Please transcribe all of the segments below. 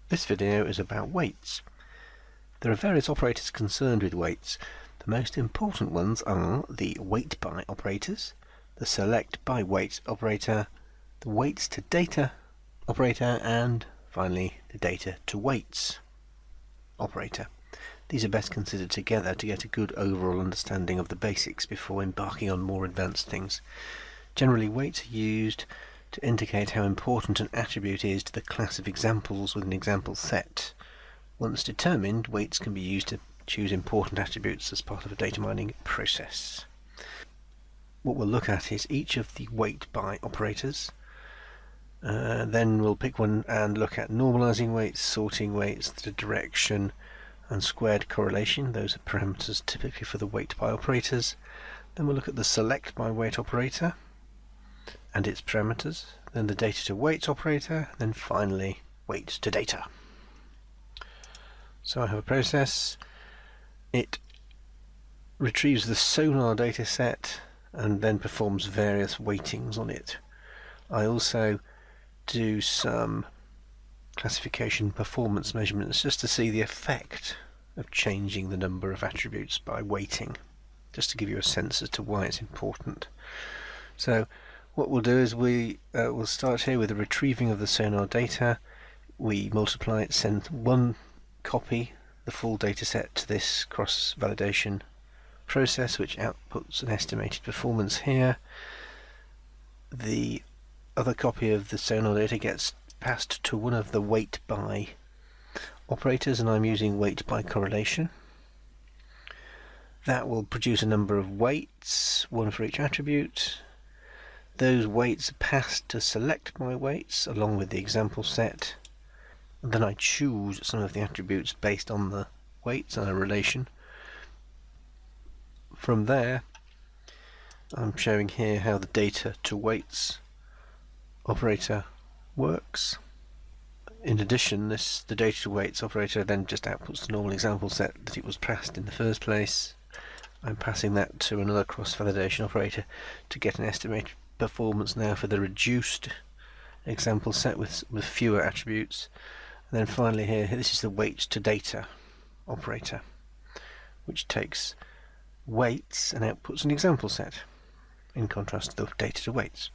This video is about weights. There are various operators concerned with weights. The most important ones are the weight by operators, the select by weight operator, the weights to data operator, and finally the data to weights operator. These are best considered together to get a good overall understanding of the basics before embarking on more advanced things. Generally, weights are used to indicate how important an attribute is to the class of examples with an example set. Once determined, weights can be used to choose important attributes as part of a data mining process. What we'll look at is each of the weight by operators. Then we'll pick one and look at normalizing weights, sorting weights, the direction, and squared correlation. Those are parameters typically for the weight by operators. Then we'll look at the select by weight operator and its parameters, then the data to weights operator, then finally weights to data. So I have a process. It retrieves the sonar data set and then performs various weightings on it. I also do some classification performance measurements just to see the effect of changing the number of attributes by weighting, just to give you a sense as to why it's important. So what we'll do is we'll start here with the retrieving of the sonar data. We multiply it, send one copy, the full data set, to this cross-validation process, which outputs an estimated performance here. The other copy of the sonar data gets passed to one of the weight by operators, and I'm using weight by correlation. That will produce a number of weights, one for each attribute. Those weights are passed to select by weights along with the example set. And then I choose some of the attributes based on the weights and a relation. From there, I'm showing here how the data to weights operator works. In addition, the data to weights operator then just outputs the normal example set that it was passed in the first place. I'm passing that to another cross-validation operator to get an estimated performance now for the reduced example set with fewer attributes. And then finally here, this is the weights to data operator, which takes weights and outputs an example set, in contrast to the data to weights.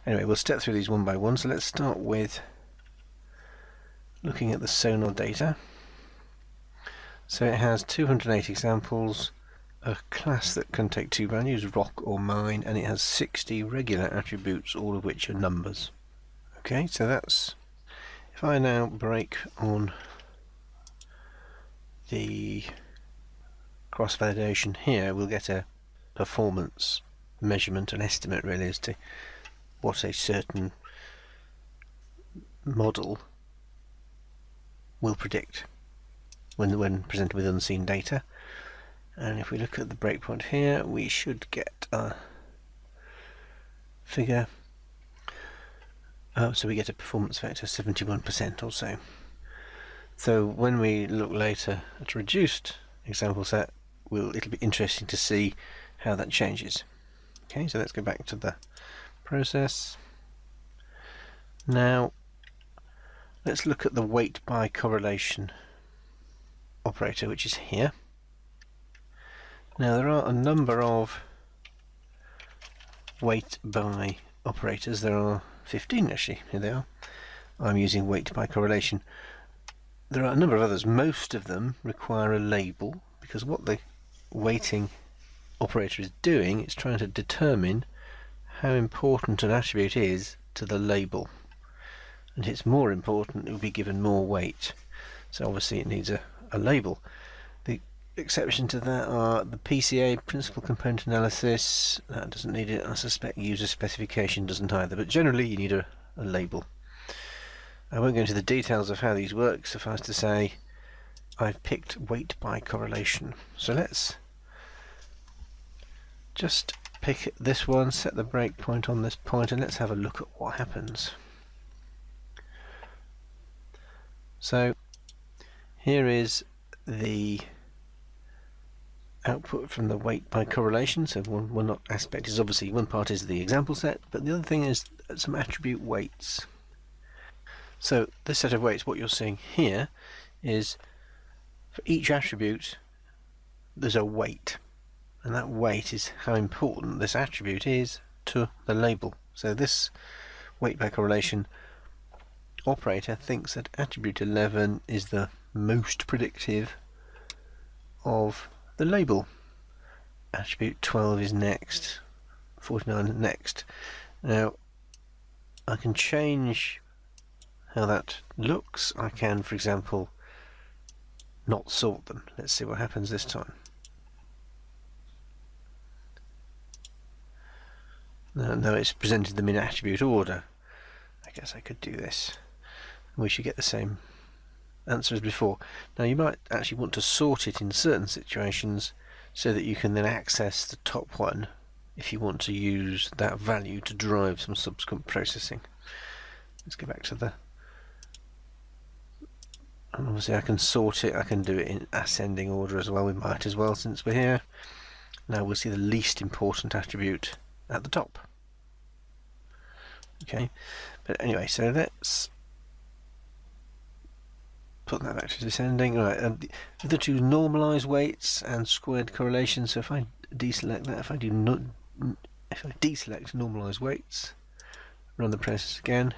Anyway, we'll step through these one by one. So let's start with looking at the sonar data. So it has 208 examples, a class that can take two values, rock or mine, and it has 60 regular attributes, all of which are numbers. Okay, so that's, if I now break on the cross-validation here, we'll get a performance measurement, an estimate really as to what a certain model will predict when presented with unseen data. And if we look at the breakpoint here, we should get a figure. So we get a performance factor 71% or so. So when we look later at a reduced example set, it'll be interesting to see how that changes. Okay, so let's go back to the process. Now let's look at the weight by correlation operator, which is here. Now there are a number of weight by operators. There are 15 actually. Here they are. I'm using weight by correlation. There are a number of others. Most of them require a label, because what the weighting operator is doing is trying to determine how important an attribute is to the label, and it's more important, it will be given more weight. So obviously it needs a label. The exception to that are the PCA, principal component analysis. That doesn't need it. I suspect user specification doesn't either, but generally you need a label. I won't go into the details of how these work. Suffice to say, I've picked weight by correlation. So let's just pick this one, set the breakpoint on this point, and let's have a look at what happens. So here is the output from the weight by correlation. So one aspect is obviously, one part is the example set, but the other thing is some attribute weights. So this set of weights, what you're seeing here is for each attribute there's a weight, and that weight is how important this attribute is to the label. So this weight by correlation operator thinks that attribute 11 is the most predictive of the label. Attribute 12 is next, 49 is next. Now I can change how that looks. I can, for example, not sort them. Let's see what happens this time. No, it's presented them in attribute order. I guess I could do this. We should get the same answer as before. Now you might actually want to sort it in certain situations so that you can then access the top one if you want to use that value to drive some subsequent processing. Let's go back to the... And obviously I can sort it, I can do it in ascending order as well. We might as well, since we're here. Now we'll see the least important attribute at the top. Okay, but anyway, so let's put that back to descending. Right, the other two normalized weights and squared correlation. So if I deselect that, if I deselect normalized weights, run the process again.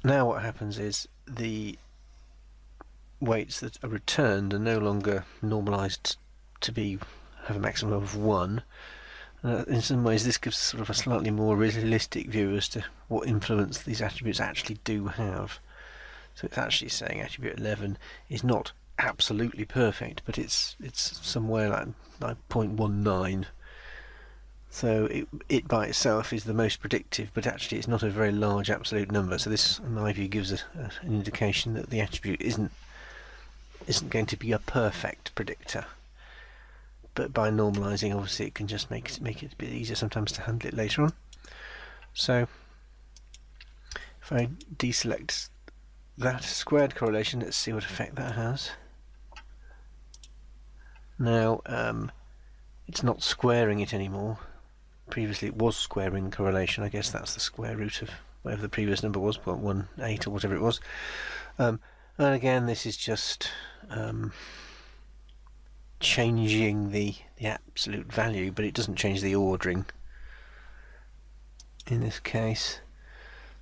Now what happens is the weights that are returned are no longer normalized to have a maximum of 1. In some ways this gives sort of a slightly more realistic view as to what influence these attributes actually do have. So it's actually saying attribute 11 is not absolutely perfect, but it's somewhere like 0.19. So it by itself is the most predictive, but actually it's not a very large absolute number. So this, in my view, gives an indication that the attribute isn't going to be a perfect predictor. But by normalizing, obviously it can just make it a bit easier sometimes to handle it later on. So if I deselect that squared correlation, let's see what effect that has. Now it's not squaring it anymore. Previously it was squaring correlation. I guess that's the square root of whatever the previous number was, 0.18 or whatever it was. And again, this is just changing the absolute value, but it doesn't change the ordering in this case.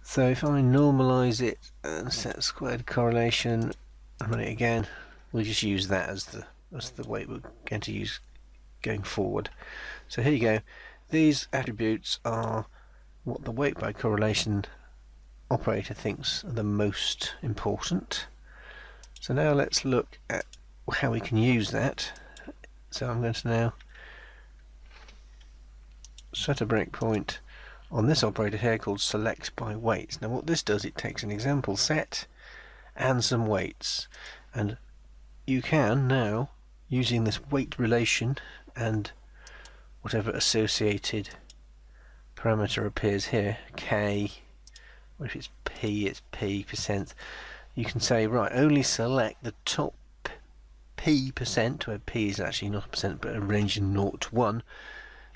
So if I normalize it and set squared correlation and run it again, we'll just use that as the weight we're going to use going forward. So here you go. These attributes are what the weight by correlation operator thinks are the most important. So now let's look at how we can use that. So I'm going to now set a breakpoint on this operator here called select by weights. Now what this does, it takes an example set and some weights, and you can now, using this weight relation and whatever associated parameter appears here, k, or if it's p, it's p%, you can say, right, only select the top p%, where p is actually not a percent but a range in 0 to 1.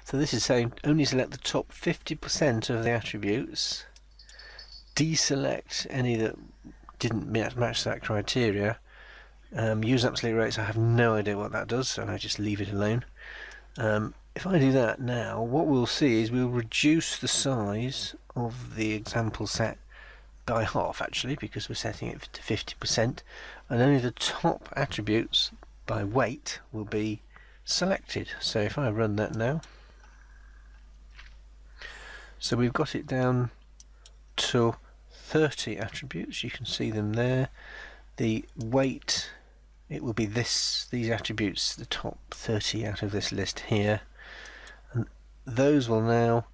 So this is saying only select the top 50% of the attributes, deselect any that didn't match that criteria, use absolute rates. I have no idea what that does, so I just leave it alone. If I do that now, what we'll see is we'll reduce the size of the example set by half, actually, because we're setting it to 50%, and only the top attributes by weight will be selected. So if I run that now, so we've got it down to 30 attributes. You can see them there. The weight, it will be these attributes, the top 30 out of this list here, and those will now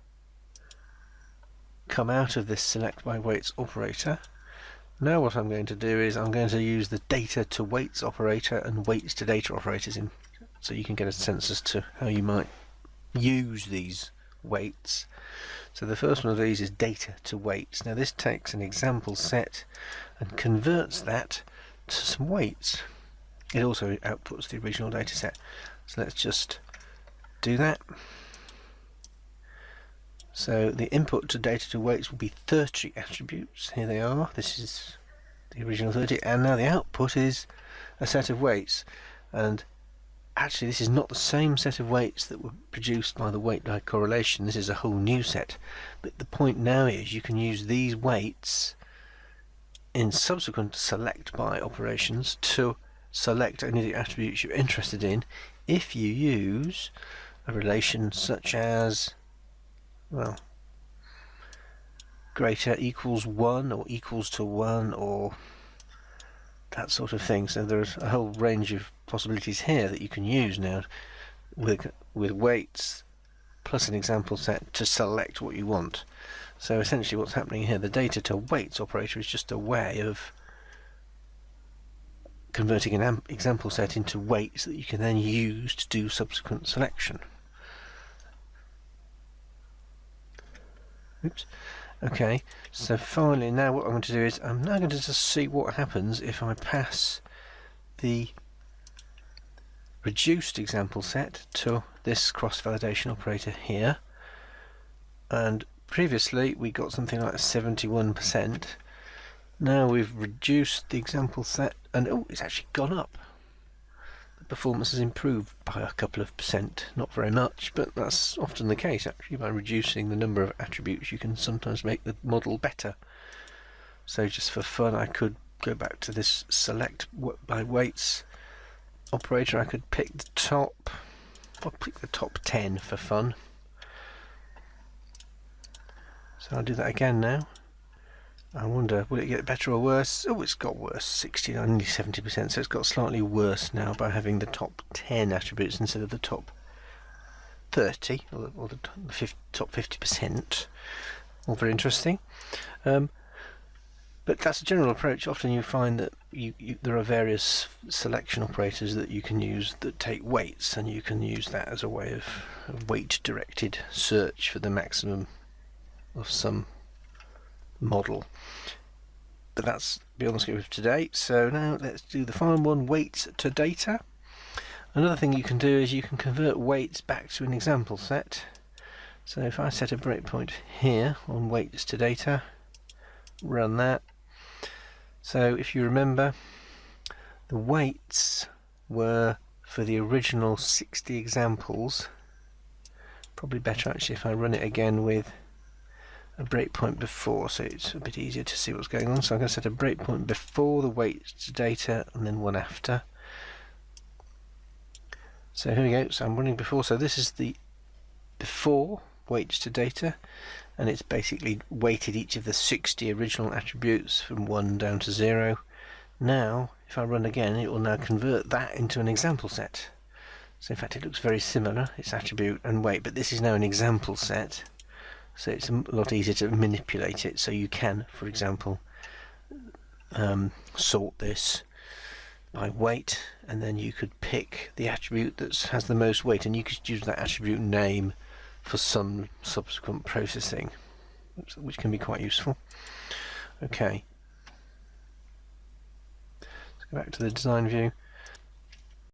come out of this select by weights operator. Now what I'm going to do is I'm going to use the data to weights operator and weights to data operators in, so you can get a sense as to how you might use these weights. So the first one of these is data to weights. Now this takes an example set and converts that to some weights. It also outputs the original data set. So let's just do that. So the input to data to weights will be 30 attributes. Here they are. This is the original 30, and now the output is a set of weights. And actually this is not the same set of weights that were produced by the weight by correlation. This is a whole new set. But the point now is you can use these weights in subsequent select by operations to select any of the attributes you're interested in if you use a relation such as, well, greater equals 1 or equals to 1 or that sort of thing. So there's a whole range of possibilities here that you can use now with weights plus an example set to select what you want. So essentially what's happening here, the data to weights operator is just a way of converting an example set into weights that you can then use to do subsequent selection. Oops. Okay, so finally now what I'm going to do is I'm now going to just see what happens if I pass the reduced example set to this cross-validation operator here. And previously we got something like 71%. Now we've reduced the example set and oh, it's actually gone up. The performance has improved by a couple of percent, not very much, but that's often the case actually. By reducing the number of attributes you can sometimes make the model better. So just for fun I could go back to this select by weights operator. I could pick the top, I'll pick the top 10 for fun. So I'll do that again now. I wonder, will it get better or worse? Oh, it's got worse, 60, only 70%, so it's got slightly worse now by having the top 10 attributes instead of the top 30, or the top 50%. All very interesting. But that's a general approach. Often you find that there are various selection operators that you can use that take weights, and you can use that as a way of weight-directed search for the maximum of some model. But that's beyond the scope of today. So now let's do the final one, weights to data. Another thing you can do is you can convert weights back to an example set. So if I set a breakpoint here on weights to data, run that. So if you remember, the weights were for the original 60 examples. Probably better actually if I run it again with a breakpoint before, so it's a bit easier to see what's going on. So I'm going to set a breakpoint before the weights to data and then one after. So here we go, so I'm running before, so this is the before weights to data, and it's basically weighted each of the 60 original attributes from 1 down to 0. Now if I run again, it will now convert that into an example set. So in fact it looks very similar, it's attribute and weight, but this is now an example set. So it's a lot easier to manipulate it. So you can, for example, sort this by weight, and then you could pick the attribute that has the most weight, and you could use that attribute name for some subsequent processing, which can be quite useful. Okay, let's go back to the design view.